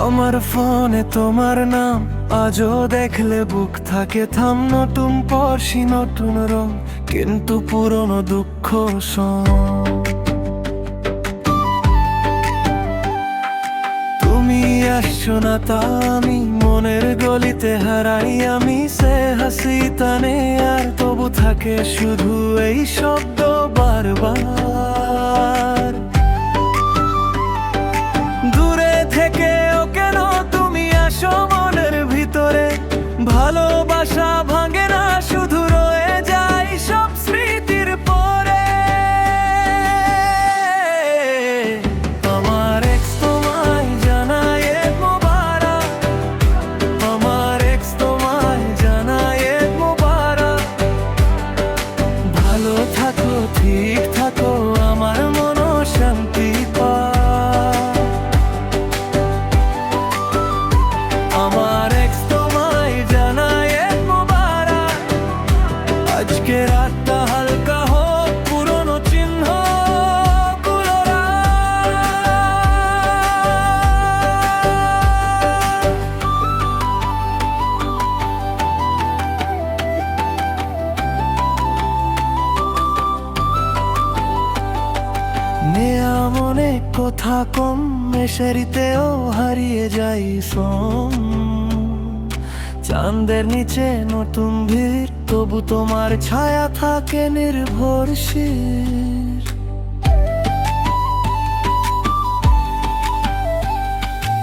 আমার ফোনে তোমার নাম, আজও দেখলে বুক থাকে থাম। নতুন পরশি নতুন রং, কিন্তু পুরনো দুঃখ তুমি আসছো না, তা আমি মনের গলিতে হারাই। আমি সে হাসি তানে, আর তবু থাকে শুধু এই শব্দ বারবার। দূরে থেকেও কেন তুমি আসো মনের ভিতরে, ভালোবাসা ভাঙে না, শুধু রয়ে যায় সব স্মৃতির পরে। আমার এক্স তোমায় জানায় ঈদ মোবারক, আমার এক্স তোমায় জানায় ঈদ মোবারক। ভালো থাকো, ঠিক থাকো, আমার মনও শান্তি পায়। আমার এক্স তোমায় জানায় ঈদ মোবারক। আজকে রাতটা হালকা হোক, পুরনো চিহ্ন নেয়া মনে কথা কম, মেশেরিতেও হারিয়ে যাই সোম। চাঁদের নিচে নতুন ভিড়, তবু তোমার ছায়া থাকে নির্ভরশীল।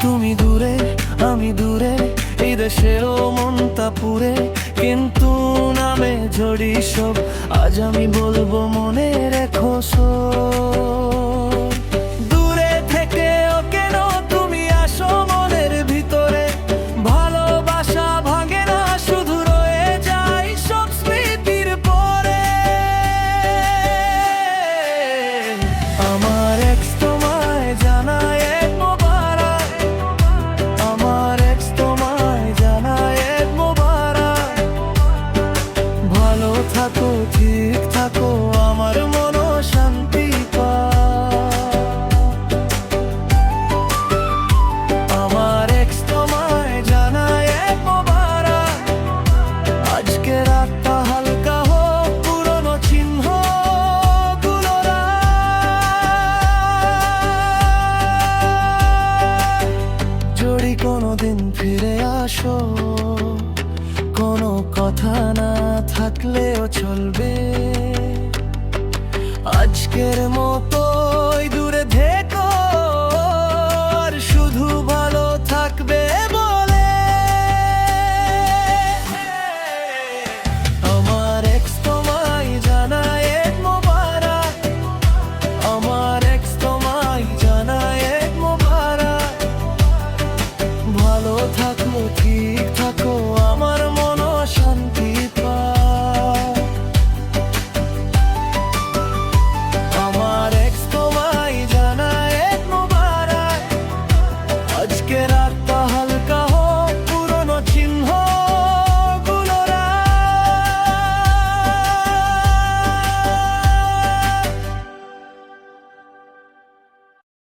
তুমি দূরে আমি দূরে, এই দেশেও মনটা পুরে, কিন্তু নামে ঝড়ি সব। আজ আমি বলবো মনে রেখো সব। দূরে থেকেও কেন তুমি আসো মনের ভিতরে, ভালোবাসা ভাঙে না, শুধু রয়ে যায় সব স্মৃতির পরে। আমার এক্স তোমায় জানায় ঈদ মোবারক, আমার এক্স তোমায় জানায় ঈদ মোবারক। ভালো থাকো, ঠিক থাকো, আমার মনও শান্তি পায়। আমার এক্স তোমায় জানায় ঈদ মোবারক। আজকে রাতটা হালকা হোক, পুরনো চিহ্ন যদি কোনোদিন ফিরে আসো, কোনো কথা না থাকলেও চলবে। আজকের মতো